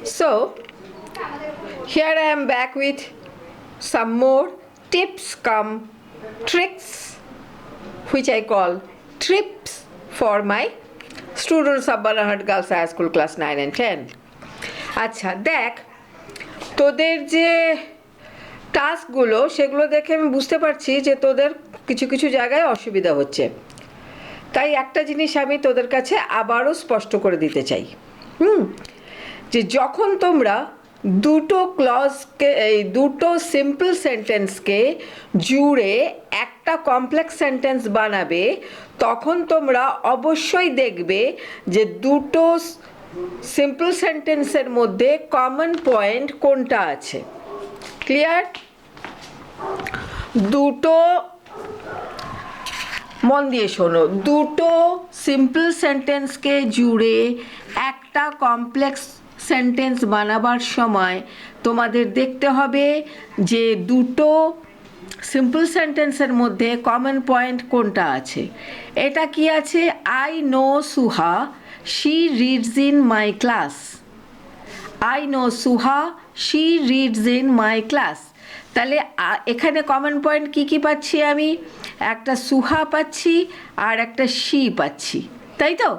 So, here I am back with some more tips come tricks, which I call trips for my students of Banarhat Girls High School class 9 and 10. আচ্ছা দেখ, তোদের যে টাস্কগুলো সেগুলো দেখে আমি বুঝতে পারছি যে তোদের কিছু কিছু জায়গায় অসুবিধা হচ্ছে। তাই একটা জিনিস আমি তোদের কাছে আবারও স্পষ্ট করে দিতে চাই, যে যখন তোমরা দুটো ক্লজকে দুটো সিম্পল সেন্টেন্সকে জুড়ে একটা কমপ্লেক্স সেন্টেন্স বানাবে, তখন তোমরা অবশ্যই দেখবে যে দুটো সিম্পল সেন্টেন্সের মধ্যে কমন পয়েন্ট কোনটা আছে। ক্লিয়ার? দুটো, মন দিয়ে শোনো, দুটো সিম্পল সেন্টেন্সকে জুড়ে একটা কমপ্লেক্স সেন্টেন্স বানাবার সময় তোমাদের দেখতে হবে যে দুটো সিম্পল সেন্টেন্সের মধ্যে কমন পয়েন্ট কোনটা আছে। এটা কি আছে? I know Suha, she reads in my class. I know Suha, she reads in my class. তাহলে এখানে কমন পয়েন্ট কি কি পাচ্ছি আমি? একটা সুহা পাচ্ছি আর একটা শি পাচ্ছি, তাই তো?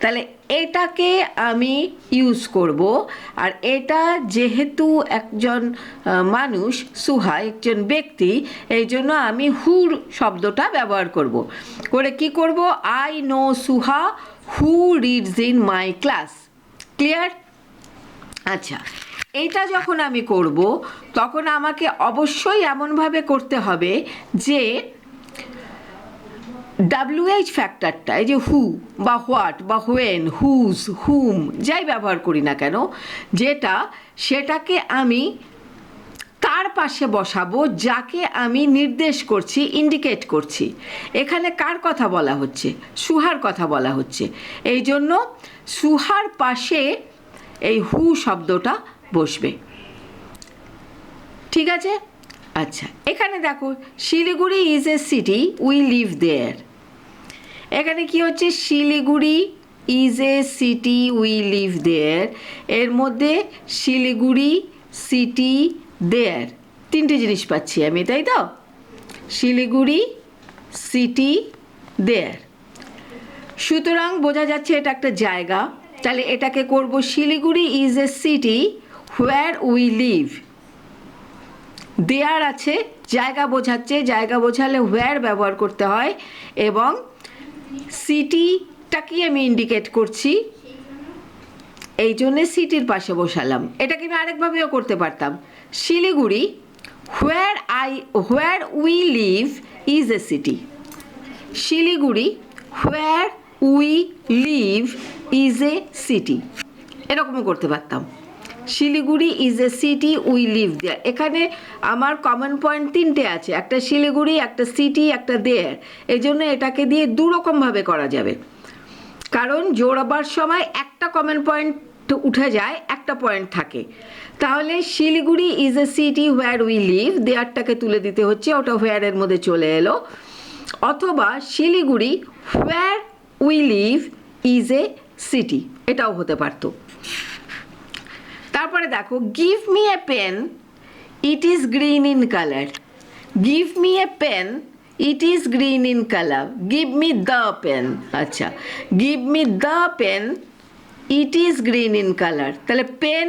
তাহলে এটাকে আমি ইউজ করব। আর এটা যেহেতু একজন মানুষ, সুহা একজন ব্যক্তি, এই জন্য আমি হুর শব্দটা ব্যবহার করব। করে কি করব? I know Suha who reads in my class. Clear? আচ্ছা, এইটা যখন আমি করব তখন আমাকে অবশ্যই এমনভাবে করতে হবে যে WH ফ্যাক্টরটা, এই যে হু বা হোয়াট বা হোয়েন, হুজ, হুম যাই ব্যবহার করি না কেন, যেটা সেটাকে আমি কার পাশে বসাবো যাকে আমি নির্দেশ করছি, ইন্ডিকেট করছি। এখানে কার কথা বলা হচ্ছে? সুহার কথা বলা হচ্ছে। এই জন্য সুহার পাশে এই হু শব্দটা বসবে। ঠিক আছে? আচ্ছা, এখানে দেখো Siliguri is a city, we live there. এখানে কি হচ্ছে? Siliguri is a city, we live there. এর মধ্যে শিলিগুড়ি, সিটি, দেয়ার তিনটে জিনিস পাচ্ছি আমি, তাই তো? Siliguri, city, there. সুতরাং বোঝা যাচ্ছে এটা একটা জায়গা। তাহলে এটাকে করব Siliguri is a city where we live. There আছে, জায়গা বোঝাচ্ছে, জায়গা বোঝালে হোয়ার ব্যবহার করতে হয়। এবং সিটিটাকে আমি ইন্ডিকেট করছি, এই জন্যে সিটির পাশে বসালাম। এটাকে আমি আরেকভাবেও করতে পারতাম। Siliguri where we live is a city. Siliguri where we live is a city, এরকমও করতে পারতাম। Siliguri is a city, we live there. এখানে আমার কমন পয়েন্ট তিনটে আছে, একটা শিলিগুড়ি, একটা সিটি, একটা দেয়ার। এই জন্য এটাকে দিয়ে দুরকমভাবে করা যাবে, কারণ জোড়াবার সময় একটা কমন পয়েন্ট উঠে যায়, একটা পয়েন্ট থাকে। তাহলে Siliguri is a city where we live, দেয়ারটাকে তুলে দিতে হচ্ছে, ওটা হোয়ারের মধ্যে চলে এলো। অথবা Siliguri where we live is a city, এটাও হতে পারতো। তারপরে দেখো, give me a pen, it is green in colour. Give me a pen, it is green in colour. Give me the pen. আচ্ছা, give me the pen, it is green in colour. তাহলে pen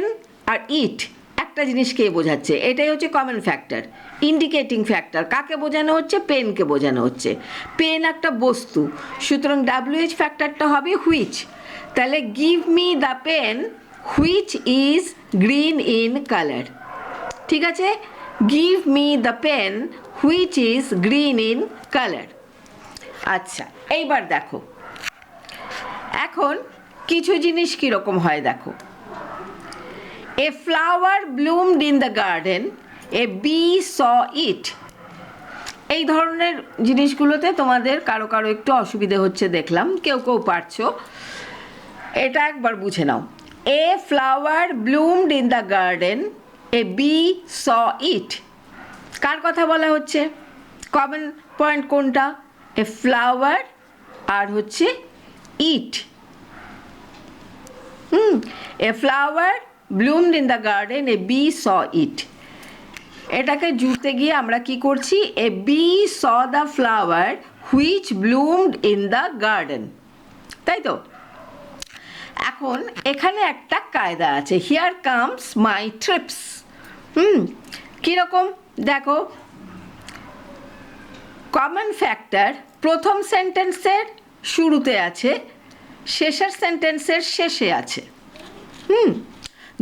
আর it একটা জিনিসকে বোঝাচ্ছে। এটাই হচ্ছে common factor, indicating factor. কাকে বোঝানো হচ্ছে? পেনকে বোঝানো হচ্ছে। পেন একটা বস্তু, সুতরাং WH ফ্যাক্টরটা হবে হুইচ। তাহলে give me the pen which is green in colour. ঠিক আছে? Give me the pen which is green in colour. আচ্ছা, এইবার দেখো, এখন কিছু জিনিস কীরকম হয় দেখো। A flower bloomed in the garden, a bee saw it. এই ধরনের জিনিসগুলোতে তোমাদের কারো কারো একটু অসুবিধে হচ্ছে দেখলাম, কেউ কেউ পারছো। এটা একবার বুঝে নাও। A flower bloomed in the garden, a bee saw it. কার কথা বলা হচ্ছে? কমন পয়েন্ট কোনটা? এ ফ্লাওয়ার আর হচ্ছে it. A flower bloomed in the garden, a bee saw it. এটাকে জুড়তে গিয়ে আমরা কি করছি, a bee saw the flower which bloomed in the garden, তাই তো? এখন এখানে একটা কায়দা আছে, হিয়ার কামস মাই ট্রিপস। কীরকম দেখো, কমন ফ্যাক্টর প্রথম সেন্টেন্সের শুরুতে আছে, শেষের সেন্টেন্সের শেষে আছে।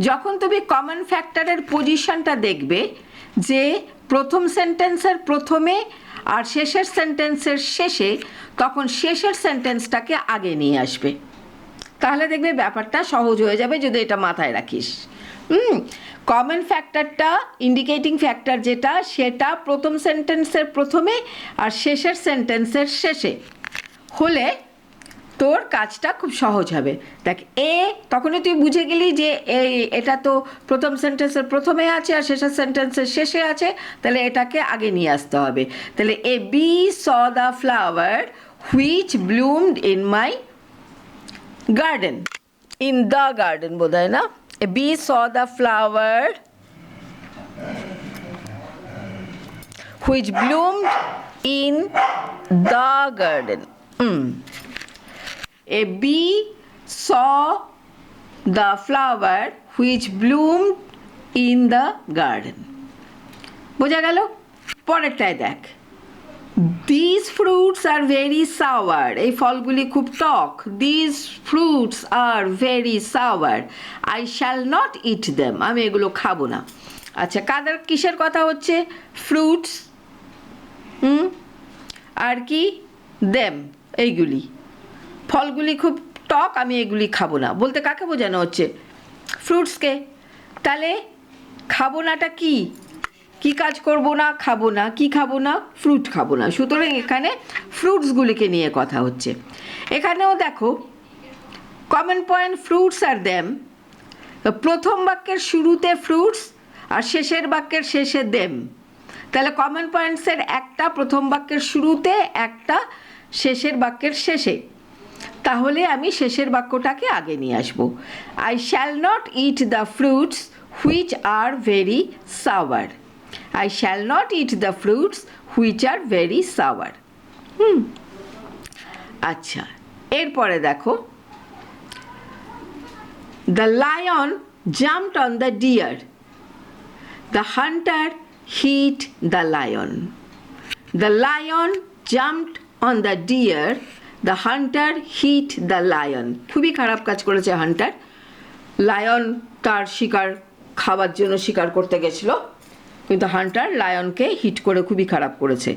যখন তুমি কমন ফ্যাক্টরের পজিশনটা দেখবে যে প্রথম সেন্টেন্সের প্রথমে আর শেষের সেন্টেন্সের শেষে, তখন শেষের সেন্টেন্সটাকে আগে নিয়ে আসবে, তাহলে দেখবে ব্যাপারটা সহজ হয়ে যাবে যদি এটা মাথায় রাখিস। কমন ফ্যাক্টরটা, ইন্ডিকেটিং ফ্যাক্টর যেটা, সেটা প্রথম সেন্টেন্সের প্রথমে আর শেষের সেন্টেন্সের শেষে হলে তোর কাজটা খুব সহজ হবে। দেখ এ, তখনই তুই বুঝে গেলি যে এটা তো প্রথম সেন্টেন্সের প্রথমে আছে আর শেষের সেন্টেন্সের শেষে আছে, তাহলে এটাকে আগে নিয়ে আসতে হবে। তাহলে a bee saw the flower which bloomed in my garden, in the garden বোধ হয় না, a bee saw the flower which bloomed in the garden. A bee saw the flower which bloomed in the garden. বোঝা গেল? পরেরটায় দেখ, these fruits are very sour, এই ফলগুলি খুব টক। these fruits are very sour, I shall not eat them, আমি এগুলো খাবো না। আচ্ছা, কাদের কিসের কথা হচ্ছে? ফ্রুটস, আর কি them, এইগুলি ফলগুলি খুব টক, আমি এগুলি খাবো না বলতে কাকে বোঝানো হচ্ছে? ফ্রুটসকে। তাহলে খাবো নাটা কি, কি কাজ করবো না, খাবো না, কি খাবো না, ফ্রুট খাবো না। সুতরাং এখানে ফ্রুটসগুলিকে নিয়ে কথা হচ্ছে। এখানেও দেখো কমন পয়েন্ট, ফ্রুটস আর দেম। প্রথম বাক্যের শুরুতে ফ্রুটস আর শেষের বাক্যের শেষে দেম, তাহলে কমন পয়েন্টসের একটা প্রথম বাক্যের শুরুতে, একটা শেষের বাক্যের শেষে। তাহলে আমি শেষের বাক্যটাকে আগে নিয়ে আসবো। I shall not eat the fruits which are very sour, I shall not eat the fruits which are very sour. আচ্ছা, এরপরে দেখো, the lion jumped on the deer, the hunter hit the lion. The lion jumped on the deer, the hunter hit the lion. খুবই খারাপ কাজ করেছে Hunter. Lion তার শিকার খাবার জন্য শিকার করতে গেছিল, কিন্তু হান্টার লায়নকে হিট করে খুবই খারাপ করেছে।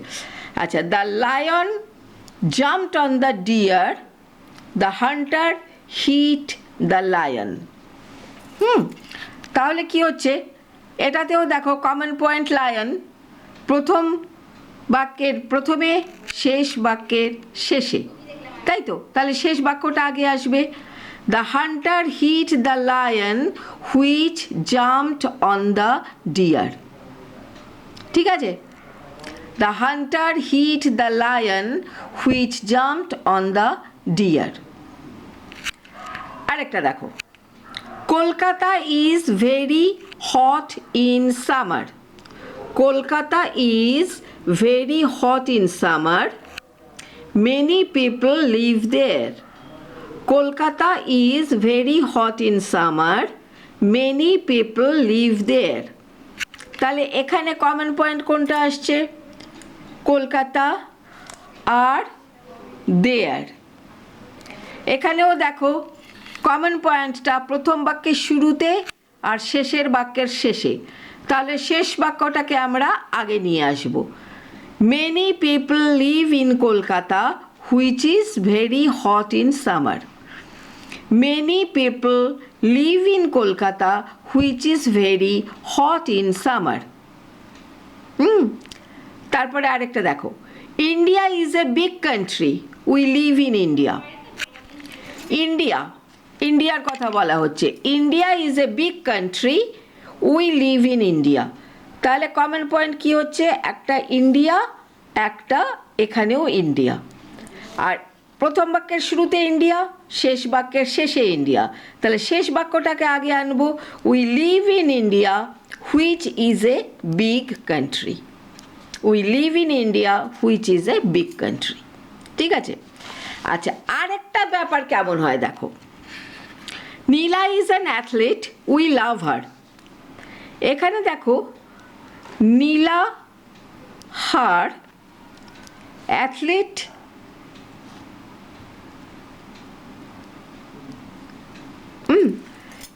আচ্ছা, the lion jumped on the deer, the hunter hit the lion. তাহলে কি হচ্ছে, এটাতেও দেখো কমন পয়েন্ট লায়ন, প্রথম বাক্যের প্রথমে, শেষ বাক্যের শেষে, তাই তো? তাহলে শেষ বাক্যটা আগে আসবে। The hunter hit the lion which jumped on the deer, ঠিক আছে? The hunter hit the lion which jumped on the deer. আরেকটা দেখো, Kolkata is very hot in summer, Kolkata is very hot in summer, many people live there. Kolkata is very hot in summer, many people live there. তাহলে এখানে common point কোনটা আসছে? কলকাতা আর দেয়ার। এখানেও দেখো common পয়েন্টটা প্রথম বাক্যের শুরুতে আর শেষের বাক্যের শেষে, তাহলে শেষ বাক্যটাকে আমরা আগে নিয়ে আসব। Many people live in Kolkata which is very hot in summer, many people live in Kolkata which is very hot in summer. তারপরে আরেকটা দেখো, India is a big country, we live in India. India, ইন্ডিয়ার কথা বলা হচ্ছে, India is a big country, we live in India. তাহলে common point কি হচ্ছে? একটা ইন্ডিয়া, একটা এখানেও ইন্ডিয়া। আর প্রথম বাক্যের শুরুতে ইন্ডিয়া, শেষ বাক্যের শেষে ইন্ডিয়া, তাহলে শেষ বাক্যটাকে আগে আনবো। We live in India which is a big country. We live in India which is a big country. ঠিক আছে? আচ্ছা, আরেকটা ব্যাপার কেমন হয় দেখো, Nila is an athlete we love her. এখানে দেখো নীলা হার অ্যাথলিট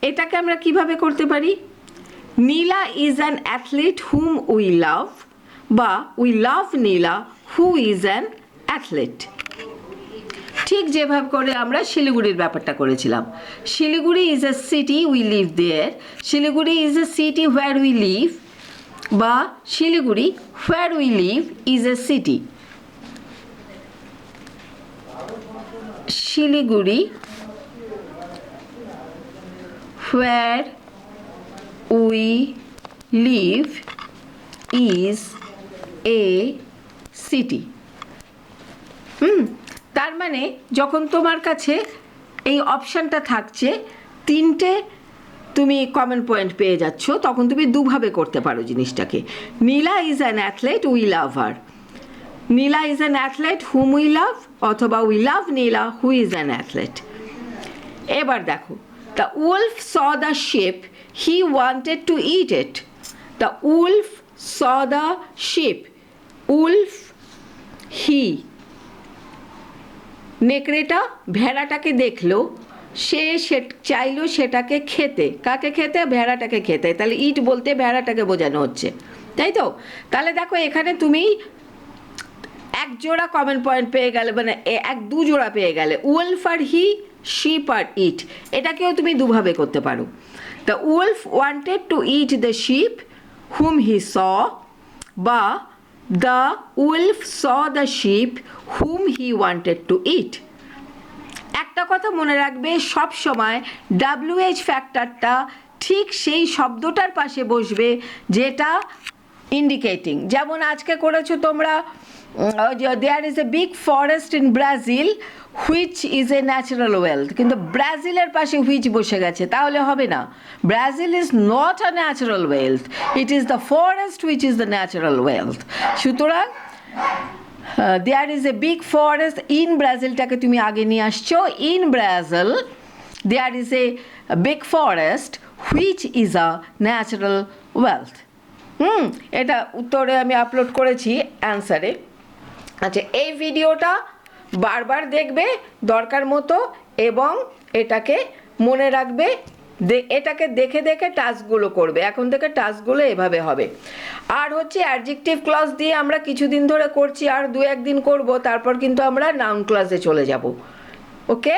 এটাকে আমরা কিভাবে করতে পারি? Nila is an athlete whom we love, বা we love Nila who is an athlete. ঠিক যেভাবে করে আমরা শিলিগুড়ির ব্যাপারটা করেছিলাম। Siliguri is a city we live there, Siliguri is a city where we live, বা Siliguri where we live is a city. Siliguri where we live is a city. তার মানে যখন তোমার কাছে এই অপশানটা থাকছে, তিনটে তুমি কমন পয়েন্ট পেয়ে যাচ্ছ, তখন তুমি দুভাবে করতে পারো জিনিসটাকে। Nila is an athlete we love her, Nila is an athlete whom we love, অথবা we love Nila who is an athlete. এবার দেখো, the wolf saw the sheep, he wanted to eat it. The wolf saw the sheep. Wolf, he. নেকড়েটা ভেড়াটাকে দেখলো, সে চাইলো সেটাকে খেতে। কাকে খেতে? ভেড়াটাকে খেতে। তাহলে ইট বলতে ভেড়াটাকে বোঝানো হচ্ছে, তাই তো? তাহলে দেখো এখানে তুমি এক জোড়া কমন পয়েন্ট পেয়ে গেলে, মানে দু জোড়া পেয়ে গেলে। উলফ আর হি, শিপ আর ইট, এটাকেও তুমি দুভাবে করতে পারো। The wolf wanted to eat the sheep whom he saw, বা the wolf saw the sheep whom he wanted to eat. একটা কথা মনে রাখবে, সব সময় WH ফ্যাক্টরটা ঠিক সেই শব্দটার পাশে বসবে যেটা ইন্ডিকেটিং। যেমন আজকে করেছো তোমরা, there is a big forest in Brazil which is a natural wealth, কিন্তু ব্রাজিলের পাশে হুইচ বসে গেছে, তাহলে হবে না। Brazil is not a natural wealth, it is the forest which is the natural wealth. সুতরাং there is a big forest in ব্রাজিলটাকে তুমি আগে নিয়ে আসছো। In Brazil there is a big forest which is a natural wealth. এটা উত্তরে আমি upload করেছি অ্যান্সারে। আচ্ছা, এই ভিডিওটা বারবার দেখবে দরকার মতো, এবং এটাকে মনে রাখবে, এটাকে দেখে দেখে টাস্কগুলো করবে। এখন থেকে টাস্কগুলো এভাবে হবে। আর হচ্ছে অ্যাডজেক্টিভ ক্লজ দিয়ে আমরা কিছুদিন ধরে করছি, আর 2-1 দিন করব, তারপর কিন্তু আমরা নাউন ক্লজে চলে যাব। ওকে।